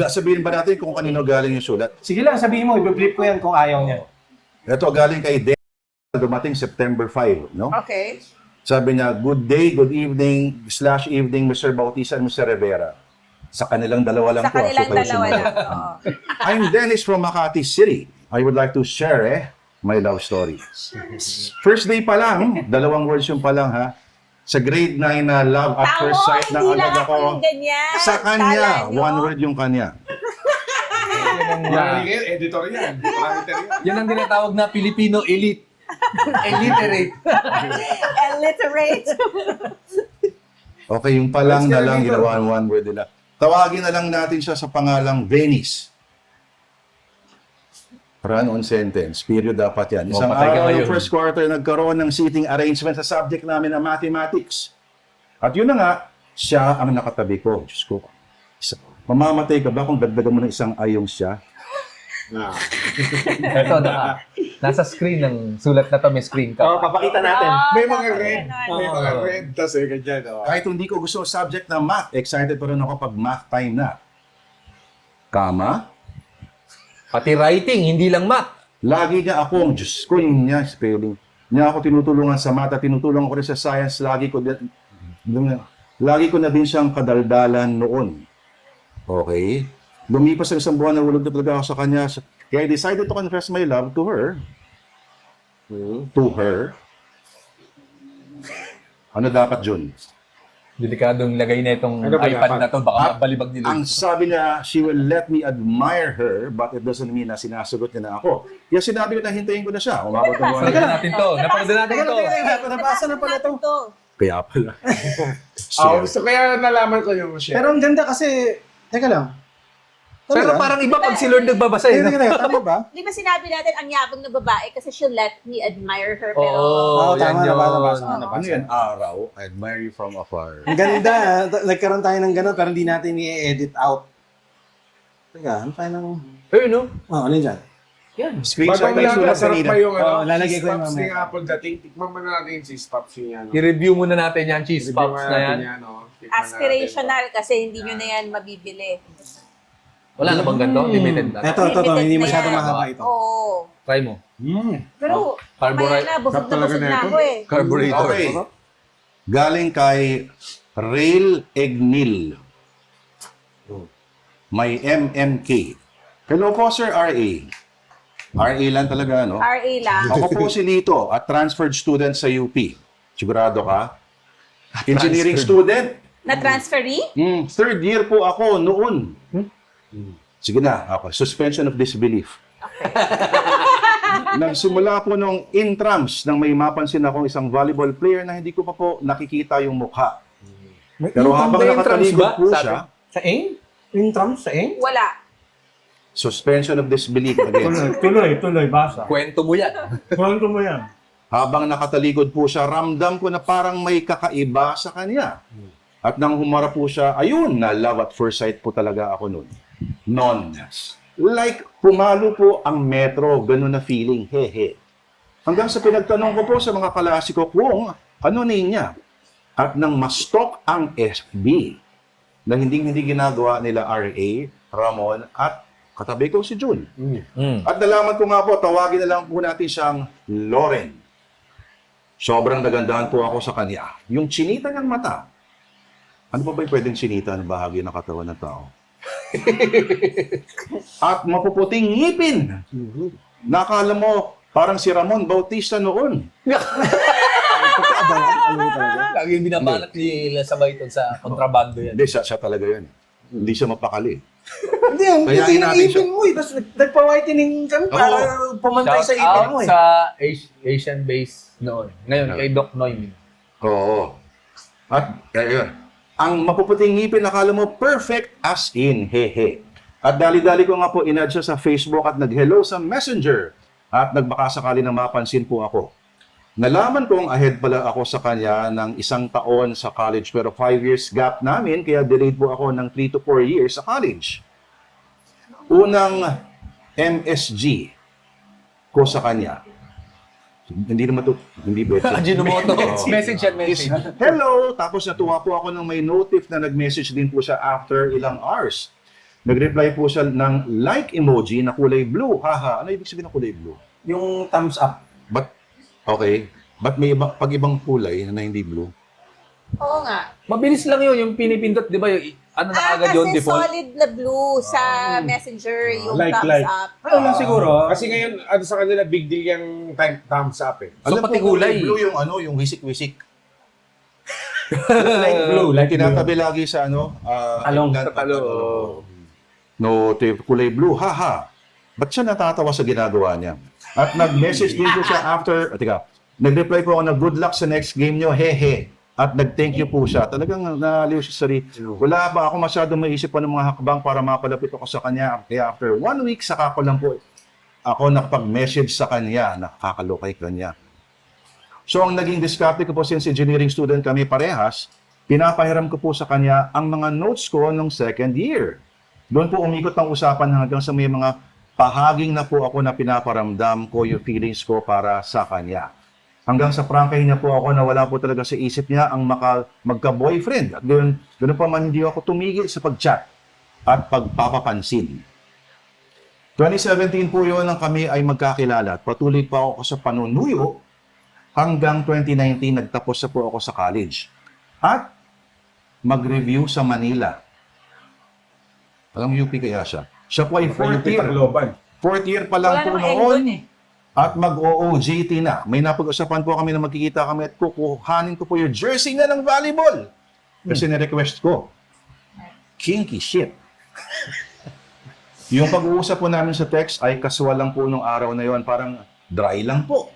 Sabihin ba natin kung kanino galing yung sulat? Sige lang, sabihin mo, i-flip ko yan kung ayaw niya. Ito, galing kay Dan, dumating September 5, no? Okay. Sabi niya, good day, good evening, /evening, Mr. Bautista and Mr. Rivera. Sa kanilang dalawa lang Sa po. kanilang kayo dalawa sumagot. lang. Oo. I'm Dennis from Makati City. I would like to share my love story. First day pa lang, 2 words yung pa lang ha. Sa grade 9 na love at first sight na hindi lang agad ako ako. yung ganyan. Sa kanya, Kala nyo? 1 word yung kanya. Editor yan. Parameter yan. Yan ang tinatawag na Filipino elite. Illiterate. Illiterate. Okay, yung pa lang na lang, ginawa 1 word nila. Tawagin na lang natin siya sa pangalang Venice. Run-on sentence. Period dapat yan. Isang patay ka araw ngayon. ng first quarter, nagkaroon ng seating arrangement sa subject namin na mathematics. At yun na nga, siya ang nakatabi ko. Diyos ko. Mamamatay ka ba kung dagdagan mo ng isang ayong siya? Ito, nasa screen ng sulat na to, may screen Oo, ka. papakita natin. May mga red. May mga red. Tapos ganyan. Kahit hindi ko gusto ang subject na math, excited pa rin ako pag math time na. Kama, Pati writing, hindi lang math. lagi niya akong, Diyos ko, yun niya, spelling. Niya ako tinutulungan sa math at tinutulungan ko rin sa science. Lagi ko na din siyang kadaldalan noon. Okay? Lumipas ang 1 buwan na hulog na talaga ako sa kanya. Kaya I decided to confess my love to her. To her. Ano dapat, Jun? Delikadong lagay na itong Ano ba iPad dapat? na to, baka balibag nila. Ang sabi niya, she will let me admire her, but it doesn't mean na sinasagot niya na ako. Kaya sinabi ko na hintayin ko na siya. Umabot ng buwan. Napanood natin to. Napanood natin to. Nabasa na pala ito. Kaya pala. Oh, so kaya nalaman ko yung share. Pero ang ganda kasi, teka lang. Pero parang iba pag si Lord nagbabasa eh. Teka, tama ba? Di ba sinabi natin ang yabang na babae kasi she'll let me admire her, pero... Oo, tama, yan nabasa. yun. Ano yan? Araw, I admire you from afar. Ang ganda. Nagkaroon tayo ng gano'n pero hindi natin i-edit out. Teka, ano tayo ng... Eh, no? ano yun dyan? Yan. Screenshot Bago na lahat, sulat sarap kanina. pa yung Oo, lalagay ko yung cheese puffs mamaya. ng Apple dating. Tikman mo na natin yung cheese puffs yung yan. I-review muna natin yan, cheese Review puffs nga na natin yan. oh. Tikman Aspirational kasi hindi nyo na yan mabibili. Wala na bang ganito? Limited na. Ito, hindi Limited na masyadong yan. mahaba ito. Oo. Try mo. Pero, Carburetor. mamaya na, busog Sarap na talaga busog na na ito. ako eh. Carburetor. Okay. Galing kay Rail Egnil. May MMK. Hello po, Sir RA. RA lang talaga, no? RA lang. Ako po si Lito at transferred student sa UP. Sigurado ka? Engineering student. Na-transferee? Third year po ako noon. Sige na, ako. Suspension of disbelief. Nagsimula po nung intrams nang may mapansin akong isang volleyball player na hindi ko pa po nakikita yung mukha. Pero habang nakatalikod po siya, Sa ing? Intrams sa ing? Wala. suspension of disbelief again. Tuloy, basa. Kwento mo yan. Kwento mo yan. Habang nakatalikod po siya, ramdam ko na parang may kakaiba sa kanya. At nang humarap po siya, ayun, na love at first sight po talaga ako noon. Like, pumalo po ang metro, ganun na feeling, hehe. Hanggang sa pinagtanong ko po sa mga kalasiko kung ano niya. At nang ma-stalk ang FB na hindi ginagawa nila RA, Ramon, at katabi ko si June. At nalaman ko nga po, tawagin na lang po natin siyang Lauren. Sobrang nagandahan po ako sa kanya. Yung chinita niyang mata. Ano pa ba yung pwedeng chinita ng bahagi ng katawan ng tao? At mapuputing ngipin. Nakala mo, parang si Ramon Bautista noon. Lagi yung binabanat ni Sabay ito sa kontrabando yan. Hindi, siya talaga yun. Hindi siya mapakali. Hindi, ang Kaya hindi ng natin siya. ipin mo eh. Tapos nagpa-whitening kami para pumantay sa ipin mo eh. Sa Asian base noon. Ngayon, kay Doc Noymin. Oo. At, ayun. Ang mapuputing ngipin, nakala mo, perfect as in, hehe. At dali-dali ko nga po, inad siya sa Facebook at nag-hello sa Messenger. At nagbaka sakali na mapansin po ako. Nalaman kong ahead pala ako sa kanya ng 1 taon sa college, pero 5 years gap namin, kaya delayed po ako ng 3 to 4 years sa college. Unang MSG ko sa kanya. Hindi naman to, hindi better. Ajinomoto. Message yan, message. Hello! Tapos natuwa po ako nang may notif na nag-message din po siya after ilang hours. Nag-reply po siya ng like emoji na kulay blue. Haha, ano ibig sabihin ng kulay blue? Yung thumbs up. But, okay. But may pag ibang kulay na hindi blue? Oo nga. Mabilis lang yun, yung pinipindot, di ba? Yung, ano na agad yun, Kasi default? solid na blue sa Messenger, yung Like, thumbs like. up. Ano lang siguro? Kasi ngayon, ano sa kanila, big deal yung thumbs up eh. So, pati kulay. Blue yung ano, yung wisik-wisik. Like blue, like blue. Tinatabi lagi sa ano? Talong. England, No, kulay blue. Haha. Ba't siya natatawa sa ginagawa niya? At nag-message din po siya after, nag-reply po ako na good luck sa next game nyo, hehe. At nag-thank you po siya. Talagang naliw siya sa sarili. Wala ba ako masyadong maisip pa ng mga hakbang para mapalapit ako sa kanya. Kaya after 1 week, saka ko lang po ako nakapag-message sa kanya, nakakalokay kanya. So ang naging diskarte ko po since engineering student kami parehas, pinapahiram ko po sa kanya ang mga notes ko nung second year. Doon po umikot ang usapan hanggang sa may mga pahaging na po ako na pinaparamdam ko yung feelings ko para sa kanya. Hanggang sa prangkay niya po ako na wala po talaga sa isip niya ang magka-boyfriend. At doon pa man hindi ako tumigil sa pag-chat at pagpapapansin. 2017 po yun nang kami ay magkakilala at patuloy pa ako sa panunuyo hanggang 2019 nagtapos na po ako sa college. At mag-review sa Manila. Alam UP kaya siya? Siya po ay fourth year. Fourth year pa lang Wala po namang noon. Enggon eh. At mag-OOJT na. May napag-usapan po kami na magkikita kami at kukuhanin ko po yung jersey na ng volleyball. Kasi na-request ko. Kinky shit. Yung pag-uusap po namin sa text ay kasual lang po nung araw na yon, parang dry lang po.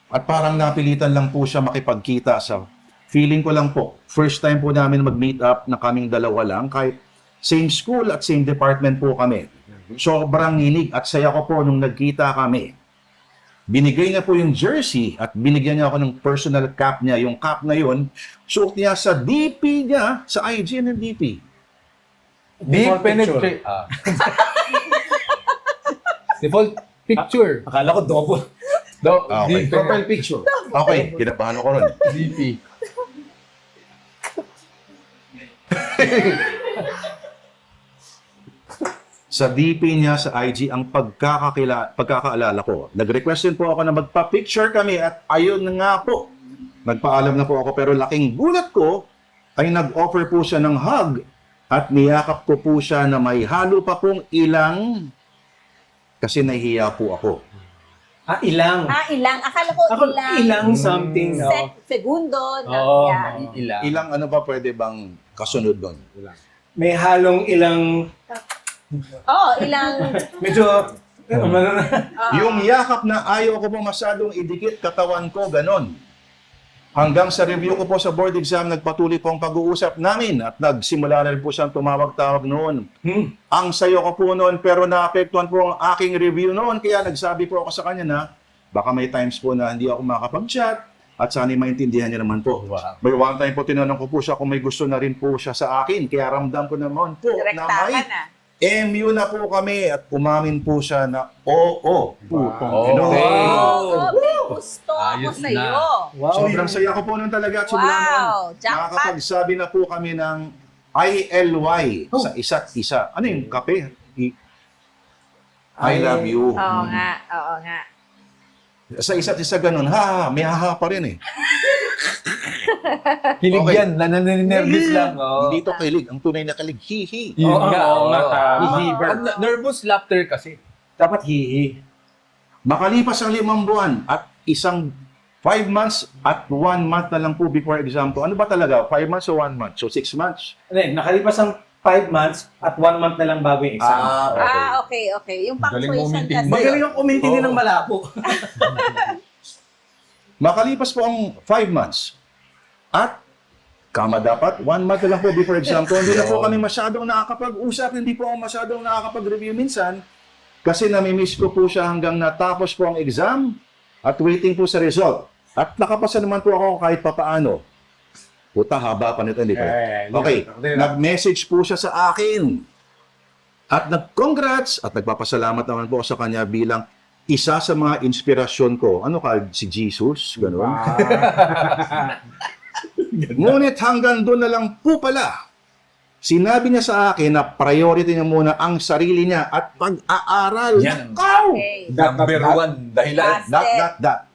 At parang napilitan lang po siya makipagkita sa feeling ko lang po. First time po namin mag-meet up na kaming dalawa lang kahit same school at same department po kami. Sobrang nginig at saya ko po nung nagkita kami. Binigay niya po yung jersey at binigyan niya ako ng personal cap niya. Yung cap na yun, suot niya sa DP niya, sa IG ng DP. Deep penetrate. Default picture. Akala ko double. Okay. Profile picture. Okay, kinabahan ako ron. DP. Sa DP niya sa IG ang pagkakaalala ko. Nag-request din po ako na magpa-picture kami at ayun na nga po. Nagpaalam na po ako pero laking gulat ko ay nag-offer po siya ng hug at niyakap ko po siya na may halo pa pong ilang kasi nahihiya po ako. Ilang. Ilang. Akala ko Ako, ilang something. segundo. Na, Oo. yeah. Ilang ano ba pwede bang kasunod doon? May halong ilang, Oo, ilang. medyo, Yung yakap na ayaw ko po masyadong idikit katawan ko, ganon. Hanggang sa review ko po sa board exam, nagpatuloy po ang pag-uusap namin at nagsimula na rin po siyang tumawag-tawag noon. Ang sayo ko po noon pero naapektuhan po ang aking review noon kaya nagsabi po ako sa kanya na baka may times po na hindi ako makapag-chat at sana'y maintindihan niya naman po. Wow. May one time po tinanong ko po siya kung may gusto na rin po siya sa akin kaya ramdam ko naman po na Direktahan may na. MU na po kami at umamin po siya na oo. Okay. Gusto ko Ayos sa'yo. wow. Sobrang saya ko po nun talaga at simula noon. Wow, jackpot. Nakakapagsabi na po kami ng ILY sa isa't isa. Ano yung kape? I love you. Oo nga, oo nga. Sa isa't isa ganun, may haha pa rin eh. Kilig Okay. yan, naninervous lang. Oh. Hindi to kilig. Ang tunay na kilig, hihi. Yun Oo, nga, oo nga, tama. Nervous laughter kasi. Dapat hihi. Makalipas ang 5 buwan at isang 5 months at 1 month na lang po before exam ko. Ano ba talaga? 5 months o 1 month? So 6 months? Nakalipas ang 5 months at 1 month na lang bago yung exam. Okay. Yung Galing mo punctuation umintindi. kasi. Magaling ang umintindi ng malabo. Makalipas po ang 5 months at kama dapat, 1 month na lang po before exam ko. Hindi na po kami masyadong nakakapag-usap, hindi po ako masyadong nakakapag-review minsan kasi namimiss ko po siya hanggang natapos po ang exam at waiting po sa result. At nakapasa naman po ako kahit papaano. Puta, haba pa nito, hindi pa. Okay, nag-message po siya sa akin. At nag-congrats at nagpapasalamat naman po sa kanya bilang isa sa mga inspirasyon ko. Ano ka, si Jesus? Ganun. Ngunit hanggang doon na lang po pala. Sinabi niya sa akin na priority niya muna ang sarili niya at pag-aaral. Yan. Nakaw! Okay. Number one dahilan. That.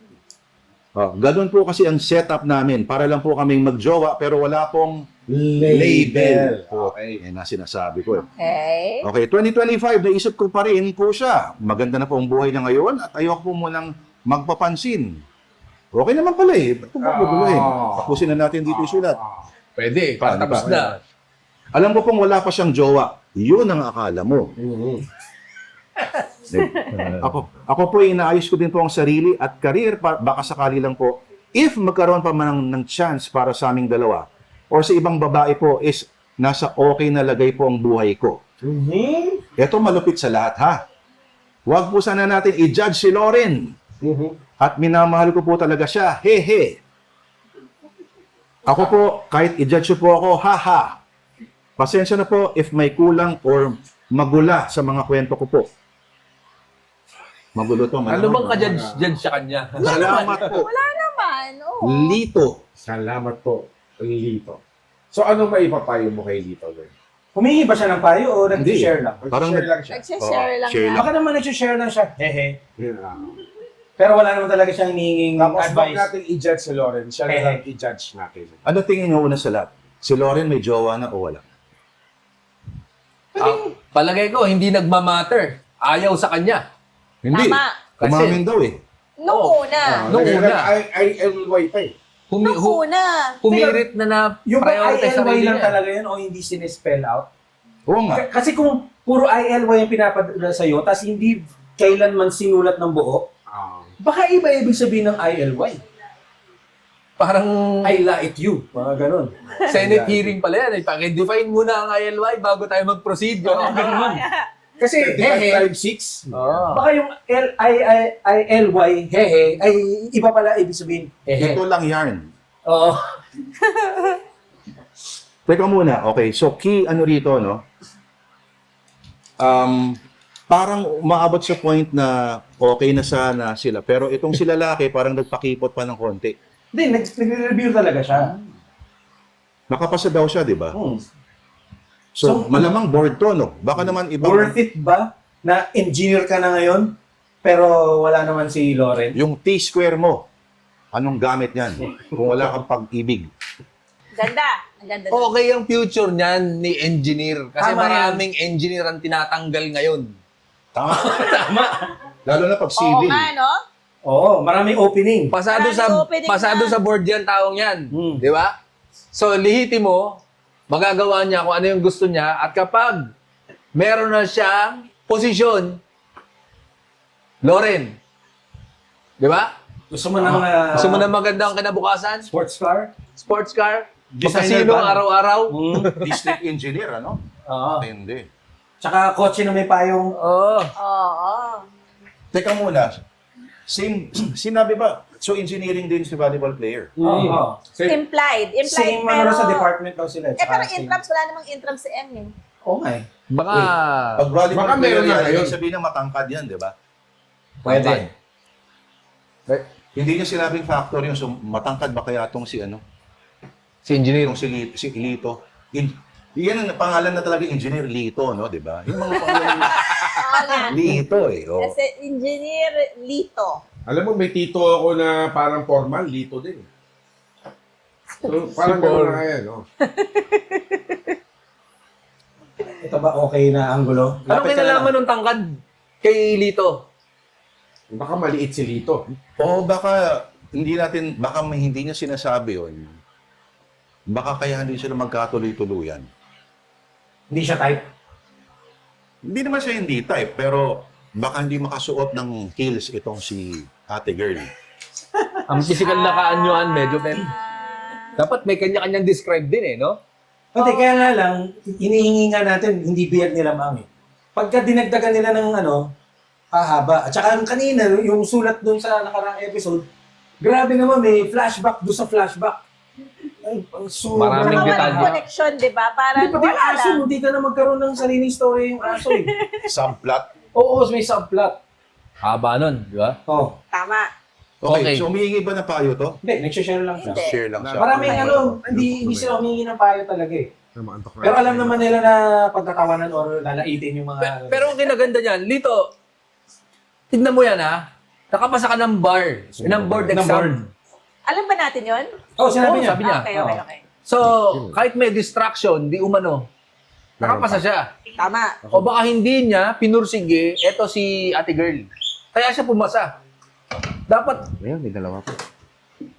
Oh, ganun po kasi ang setup namin. Para lang po kaming magjowa pero wala pong label. Okay, yan na sinasabi ko. Okay. Okay, 2025, naisip ko pa rin po siya. Maganda na po ang buhay niya ngayon at ayoko po munang magpapansin. Okay naman pala eh. Ba't po maguguluhin? Tapusin na natin dito isulat. Pwede, Paano tapos ba? na. Alam ko pong wala pa siyang jowa. Yun ang akala mo. Ako po inaayos ko din po ang sarili at career baka sakali lang po if magkaroon pa man ng chance para sa aming dalawa or sa ibang babae po is nasa okay na lagay po ang buhay ko. Ito malupit sa lahat ha. Huwag po sana natin i-judge si Lauren. At minamahal ko po talaga siya. He. Ako po, kahit i-judge po ako, haha. Pasensya na po if may kulang or magula sa mga kwento ko po. Magulo to. Ano bang ka-judge sa kanya? Salamat po. Wala naman. Oo. Lito. Salamat po, Lito. So, anong maipapayo mo kay Lito? Humingi ba siya ng payo o nag-share lang? Parang Share lang siya. Nagsishare lang share yan. Baka naman nag-share lang siya. Hehe. Yeah. Pero wala naman talaga siyang hinging Tapos wag advice. natin i-judge si Lauren, siya na lang i-judge natin. Ano tingin niyo una sa lahat? Si Lauren may jowa na o wala? Palagay ko, hindi nagmamatter. Ayaw sa kanya. Hindi. Tama. Umamin daw eh. Nung Oo. una. Nung una. ILY pa eh. Nung una. Humirit na Yung ba prioritize ILY sarili lang niya. talaga yun o hindi sinespell out? Oo nga. Kasi kung puro ILY yung pinapadala sa'yo, tapos hindi kailanman sinulat ng buo, baka iba ibig sabihin ng ILY. Parang I like you. Mga ganun. Senate hearing pala yan. Paki-define muna ang ILY bago tayo mag-proceed. Ganun. Kasi 35 hehe, times 6. Oh. baka yung ILY, hehe, ay iba pala ibig sabihin, hehe. Ito lang yarn. Oo. Teka muna. Okay, so key ano rito, no? Parang umaabot sa point na okay na sana sila. Pero itong si lalaki parang nagpakipot pa ng konti. Hindi, nag-review talaga siya. Nakapasa daw siya, di ba? So, So, malamang bored to, no? Baka naman ibang... Worth it ba na engineer ka na ngayon, pero wala naman si Lauren? Yung T-square mo, anong gamit niyan? Kung wala kang pag-ibig. Ganda. Ang ganda. Okay ang future niyan ni engineer. Kasi Tama maraming engineer ang tinatanggal ngayon. Tama. Tama. Lalo na pag Oo civil. nga, no? Oo, maraming opening. Pasado Maraming sa opening pasado na. sa board yan taong yan. Hmm. Di ba? So lihiti mo, magagawa niya kung ano yung gusto niya at kapag meron na siyang posisyon, Lauren. Di ba? Gusto mo ng Gusto mo na magandang kinabukasan? sports car? Sports car? Designer Casino van. araw-araw? District engineer, ano? Oo. Hindi. Tsaka kotse na may payong. Oo. Oo. Teka muna. Sinabi ba? So, engineering din si volleyball player. Oo. Implied. Implied. Same pero... ano sa department daw sila. Eh, parang intrams. Wala namang intrams si M eh. Oo nga eh. Baka Pag volleyball Baka player meron na yan, ngayon. ibig sabihin na matangkad yan, di ba? pwede. Hindi niya sinabing factor yung matangkad ba kaya itong si ano? Si engineer. Yung si Lito. Yan ang pangalan na talaga engineer Lito, no? Di ba? Yung mga pangalan Oo nga. Lito eh. Oh. Kasi Engineer Lito. Alam mo, may tito ako na parang formal, Lito din. So, parang Si Paul. gano'n na kaya, no? Ito ba okay na anggulo? Ano Lapit ka na kinalaman ng tangkad kay Lito? Baka maliit si Lito. O baka hindi niya sinasabi yun. Baka kaya hindi sila magkatuloy-tuluyan. Hindi siya type. Hindi naman siya hindi type, pero baka hindi makasuot ng heels itong si ate girl. Ang physical na kaanyuan, medyo dapat may kanya-kanyang describe din eh, no? Hindi, kaya nga lang, inihingi nga natin, hindi biyag nila mami. Pagka dinagdagan nila ng hahaba. At saka kanina, yung sulat dun sa nakarang episode, grabe naman, may flashback doon sa flashback. Ay, Maraming Saka detalye. walang connection, di ba? Parang Hindi, pati yung wala aso, lang. hindi ka na magkaroon ng sariling story yung aso eh. Subplot. Oo, may subplot. Haba nun, di ba? Oh. Tama. Okay, Okay. so humihingi ba na payo to? Hindi, nagsishare lang siya. Hindi. Share lang siya. Maraming hindi sila humingi ng payo talaga eh. Maantok na. Pero alam naman nila na pagtatawanan or lalaitin yung mga... Pero ang kinaganda niyan, Lito, tignan mo yan ha. Nakapasa ka ng bar, ng board Ng exam. board. Alam ba natin yun? Oh, sinabi Oo, niya. sabi niya. Okay. So, kahit may distraction, di umano, nakapasa siya. Tama. O baka hindi niya pinursige, eto si ate girl. Kaya siya pumasa. Dapat Ayun, may dalawa pa.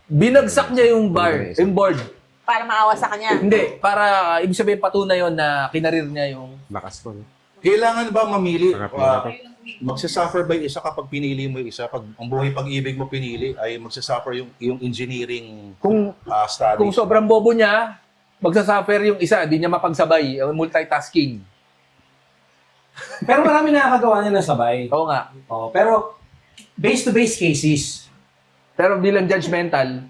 binagsak niya yung bar, yung board. Para maawa sa kanya. Hindi, para ibig sabihin patunay yon na kinarir niya yung... Lakas po. No? Kailangan ba mamili? Sarap na Magsasuffer ba yung isa kapag pinili mo yung isa? Pag ang buhay pag-ibig mo pinili, ay magsasuffer yung engineering Kung studies. kung sobrang bobo niya, magsasuffer yung isa, di niya mapagsabay, multitasking. Pero marami nakakagawa niya ng sabay. Oo nga. Oh, pero base-to-base cases. Pero bilang judgmental,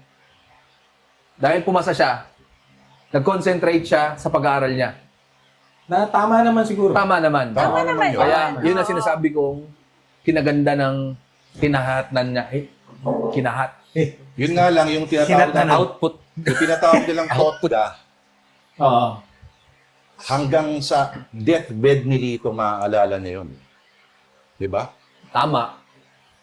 dahil pumasa siya, nag-concentrate siya sa pag-aaral niya. Na tama naman siguro. Tama naman. Tama naman yun. Kaya yun ang Oo. sinasabi kong kinaganda ng kinahatnan niya. Kinahat. Yun nga lang, yung tinatawag Kinat na Output. yung tinatawag nilang totda, Oo. hanggang sa deathbed ni Lito maaalala niya yun. Diba? Tama.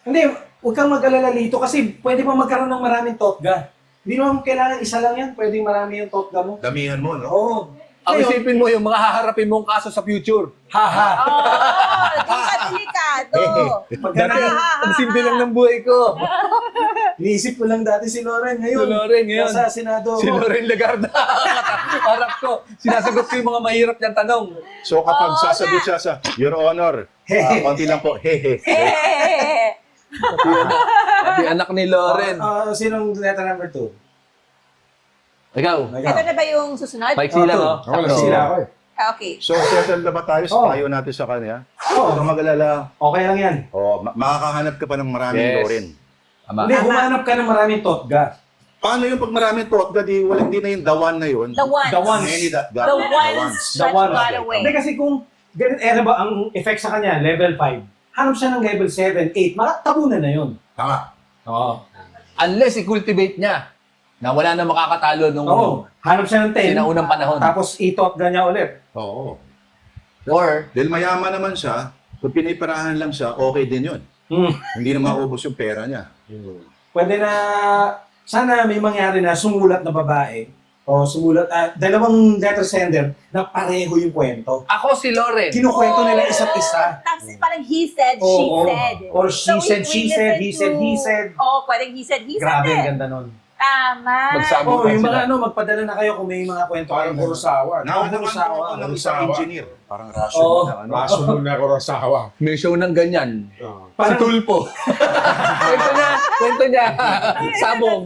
Hindi, huwag kang mag-alala dito kasi pwede mo magkaroon ng maraming totga. Hindi naman kailangan isa lang yan. Pwede marami yung totga mo. Damihan mo, no? Oo. Ang Ngayon, isipin mo yung mga haharapin mong kaso sa future. haha. Oo, doon ka delikado. Pagdating, Ang simple lang ng buhay ko. iniisip ko lang dati si Loren. Ngayon, Si Loren, ngayon. nasa Senado. Si Loren Legarda. Harap ko. Sinasagot ko yung mga mahirap niyang tanong. So kapag Oo sasagot nga. siya sa, Your Honor, konti lang po, hehe. Eh, Pati anak ni Loren. Sinong letter number 2? Ikaw. ito na ba yung susunod? Paiksi lang, oh. Ako lang Sakto. sila ako eh. Okay. So settle na ba tayo sa Oo. payo natin sa kanya? Oo. Huwag kang mag-alala. Okay lang yan. Makakahanap ka pa ng maraming Yes. Loren. Tama. Hindi, humanap ka ng maraming totga. Paano yung pag maraming totga, hindi na yung the one na yun? The ones. The ones. Many that got The the ones The that ones. got away. Hindi kasi kung ganun, ba ang effect sa kanya, level 5. Hanap siya ng level 7, 8. Makatabunan na yun. Tama. Oo. Unless i-cultivate niya na wala na makakatalo nung Oo. Hanap siya ng 10. sinaunang panahon. Tapos itotga niya ulit. Oo. Or, Dahil mayaman naman siya, kung pinipirahan lang siya, okay din yun. Hindi na maubos yung pera niya. Pwede na, sana may mangyari na sumulat na babae o sumulat, dalawang letter sender na pareho yung kwento. ako si Loren. Kinukwento nila isa't isa. Tapos parang he said, she Oo. said. Or she said, she said, he said, he said. Oo, pwedeng he said, he Grabe, said ang eh. ganda nun. Tama. Magsabi. Oo, yung sila. mga magpadala na kayo kung may mga kwento Parang kayo. Kurosawa. Nakanaman Kurosawa. po ako ng isang Kurosawa. engineer. Parang raso Oo. na ano. Raso mo na Kurosawa. May show ng ganyan. Si Parang- Tulpo. Kwento niya. Sabong.